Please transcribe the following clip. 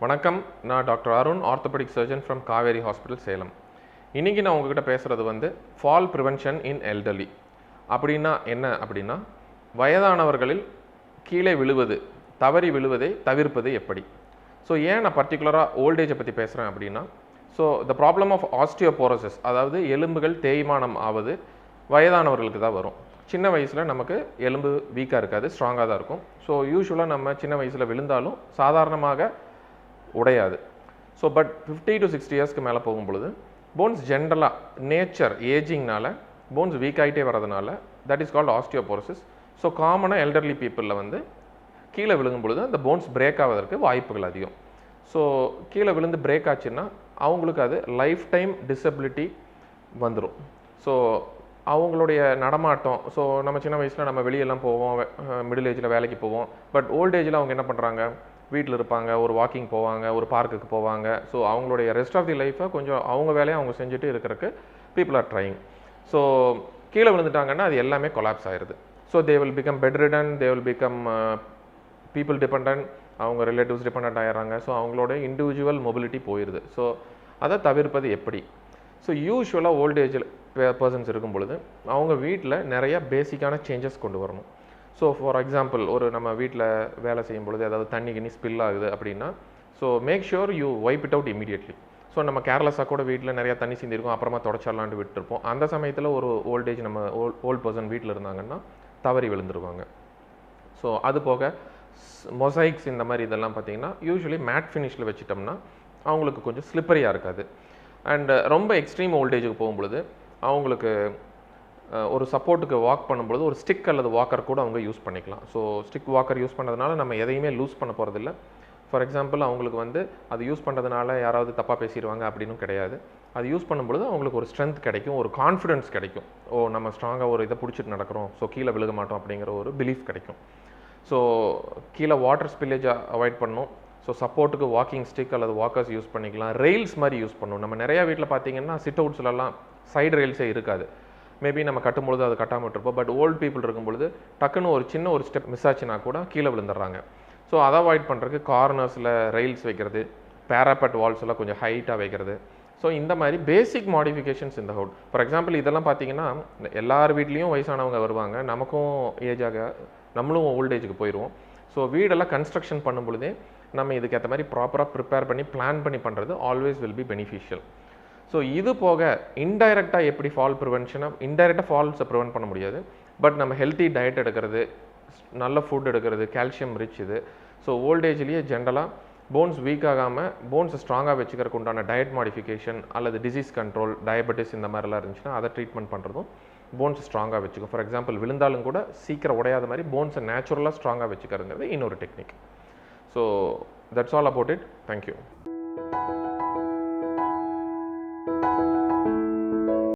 வணக்கம். நான் doctor Arun, orthopaedic surgeon from Kaveri hospital, Salem. இன்றைக்கி நான் உங்ககிட்ட பேசுகிறது ஃபால் ப்ரிவென்ஷன் இன் எல்டர்லி. அப்படின்னா என்ன அப்படின்னா, வயதானவர்களில் கீழே விழுவது, தவறி விழுவதை தவிர்ப்பது எப்படி. ஸோ ஏன் நான் பர்டிகுலராக ஓல்டேஜை பற்றி பேசுகிறேன் அப்படின்னா, so the problem of osteoporosis, அதாவது எலும்புகள் தேய்மானம் ஆவது வயதானவர்களுக்கு தான் வரும். சின்ன வயசில் நமக்கு எலும்பு வீக்காக இருக்காது, ஸ்ட்ராங்காக தான் இருக்கும். ஸோ யூஸ்வலாக நம்ம சின்ன வயசில் விழுந்தாலும் சாதாரணமாக உடையாது. ஸோ பட் 50 to 60 இயர்ஸ்க்கு மேலே போகும்பொழுது போன்ஸ் ஜென்ரலாக நேச்சர் ஏஜிங்னால போன்ஸ் வீக் ஆகிட்டே வரதுனால that is called osteoporosis. So காமனாக எல்டர்லி பீப்புளில் கீழே விழுகும் பொழுது அந்த போன்ஸ் பிரேக் ஆவதற்கு வாய்ப்புகள் அதிகம். ஸோ கீழே விழுந்து பிரேக் ஆச்சுன்னா அவங்களுக்கு அது லைஃப் டைம் டிசபிலிட்டி வந்துடும். ஸோ அவங்களுடைய நடமாட்டம், ஸோ நம்ம சின்ன வயசில் நம்ம வெளியெல்லாம் போவோம், மிடில் ஏஜில் வேலைக்கு போவோம். பட் ஓல்ட் ஏஜில் அவங்க என்ன பண்ணுறாங்க, வீட்டில் இருப்பாங்க, ஒரு வாக்கிங் போவாங்க, ஒரு பார்க்குக்கு போவாங்க. ஸோ அவங்களுடைய ரெஸ்ட் ஆஃப் தி லைஃப்பை கொஞ்சம் அவங்க வேலையை அவங்க செஞ்சுட்டு இருக்கிறதுக்கு பீப்புள் ஆர் ட்ரைங். ஸோ கீழே விழுந்துட்டாங்கன்னா அது எல்லாமே கொலாப்ஸ் ஆயிடுது. So they will become bedridden, they will become people dependent, அவங்க ரிலேட்டிவ்ஸ் டிபெண்ட் ஆகிடுறாங்க. ஸோ அவங்களோட இண்டிவிஜுவல் மொபிலிட்டி போயிடுது. ஸோ அதை தவிர்ப்பது எப்படி. ஸோ யூஸ்வலாக ஓல்டேஜில் பர்சன்ஸ் இருக்கும் பொழுது அவங்க வீட்டில் நிறைய பேசிக்கான சேஞ்சஸ் கொண்டு வரணும். ஸோ ஃபார் எக்ஸாம்பிள், ஒரு நம்ம வீட்டில் வேலை செய்யும் பொழுது ஏதாவது தண்ணி கிண்ணி ஸ்பில் ஆகுது அப்படின்னா, so make sure you wipe it out immediately. So நம்ம கேர்லெஸ்ஸாக கூட வீட்டில் நிறையா தண்ணி சிந்திருக்கும், அப்புறமா தொடச்சிடலான்ட்டு விட்டுருப்போம். அந்த சமயத்தில் ஒரு ஓல்டேஜ் நம்ம ஓல்ட் பர்சன் வீட்டில் இருந்தாங்கன்னா தவறி விழுந்துருவாங்க. ஸோ அது போக மொசைக்ஸ் இந்த மாதிரி இதெல்லாம் பார்த்தீங்கன்னா யூஸ்வலி மேட் ஃபினிஷில் வச்சுட்டோம்னா அவங்களுக்கு கொஞ்சம் ஸ்லிப்பரியாக இருக்காது. அண்ட் ரொம்ப எக்ஸ்ட்ரீம் ஓல்டேஜுக்கு போகும்பொழுது அவங்களுக்கு ஒரு சப்போர்ட்டுக்கு வாக் பண்ணும்பொழுது ஒரு ஸ்டிக் அல்லது வாக்கர் கூட அவங்க யூஸ் பண்ணிக்கலாம். ஸோ ஸ்டிக் வாக்கர் யூஸ் பண்ணுறதுனால நம்ம எதையுமே லூஸ் பண்ண போகிறதில்ல. ஃபார் எக்ஸாம்பிள், அவங்களுக்கு அது யூஸ் பண்ணுறதுனால யாராவது தப்பாக பேசிடுவாங்க அப்படின்னு கிடையாது. அது யூஸ் பண்ணும்பொழுது அவங்களுக்கு ஒரு ஸ்ட்ரென்த் கிடைக்கும், ஒரு கான்ஃபிடென்ஸ் கிடைக்கும். நம்ம ஸ்ட்ராங்காக ஒரு இதை பிடிச்சிட்டு நடக்கிறோம், ஸோ கீழே விழுக மாட்டோம் அப்படிங்கிற ஒரு பிலீஃப் கிடைக்கும். ஸோ கீழே வாட்டர் ஸ்பில்லேஜை அவாய்ட் பண்ணணும். ஸோ சப்போர்ட்டுக்கு வாக்கிங் ஸ்டிக் அல்லது வாக்கர்ஸ் யூஸ் பண்ணிக்கலாம். ரெயில்ஸ் மாதிரி யூஸ் பண்ணணும். நம்ம நிறையா வீட்டில் பார்த்தீங்கன்னா சிட் அவுட்ஸ்லலாம் சைடு ரெயில்ஸே இருக்காது. மேபி நம்ம கட்டும்பொழுது அது கட்டாமல் இருப்போம். பட் ஓல்டு பீப்புள் இருக்கும்பொழுது டக்குன்னு ஒரு சின்ன ஒரு ஸ்டெப் மிஸ் ஆச்சுன்னா கூட கீழே விழுந்துடுறாங்க. ஸோ அதை அவாய்ட் பண்ணுறதுக்கு கார்னர்ஸில் ரெயில்ஸ் வைக்கிறது, பேராபெட் வால்ஸ் எல்லாம் கொஞ்சம் ஹைட்டாக வைக்கிறது. ஸோ இந்த மாதிரி பேசிக் மாடிஃபிகேஷன்ஸ் இந்த ஹவுட். ஃபார் எக்ஸாம்பிள், இதெல்லாம் பார்த்தீங்கன்னா எல்லார் வீட்லேயும் வயசானவங்க வருவாங்க, நமக்கும் ஏஜாக நம்மளும் ஓல்டேஜுக்கு போயிடுவோம். ஸோ வீடெல்லாம் கன்ஸ்ட்ரக்ஷன் பண்ணும் பொழுதே நம்ம இதுக்கேற்ற மாதிரி ப்ராப்பராக ப்ரிப்பேர் பண்ணி பிளான் பண்ணி பண்ணுறது always will be beneficial. So இது போக இன்டைரக்டாக எப்படி ஃபால் ப்ரிவென்ஷனாக, இன்டைரக்டாக ஃபால்ஸை ப்ரிவென்ட் பண்ண முடியாது. பட் நம்ம ஹெல்த்தி டயட் எடுக்கிறது, நல்ல ஃபுட் எடுக்கிறது, கால்சியம் ரிச் இது. ஸோ ஓல்டேஜ்லேயே ஜென்ரலாக போன்ஸ் வீக் ஆகாமல் போன்ஸை ஸ்ட்ராங்காக வச்சுக்கிறதுக்கு உண்டான டயட் மாடிஃபிகேஷன் அல்லது டிசீஸ் கண்ட்ரோல், டயபெட்டிஸ் இந்த மாதிரிலாம் இருந்துச்சுன்னா அதை ட்ரீட்மெண்ட் பண்ணுறதும் போன்ஸ் ஸ்ட்ராங்காக வச்சுக்கும். ஃபார் எக்ஸாம்பிள், விழுந்தாலும் கூட சீக்கிரம் உடையாத மாதிரி போன்ஸை நேச்சுரலாக ஸ்ட்ராங்காக வச்சுக்கிறதுங்கிறது இன்னொரு technique. So that's all about it. Thank you.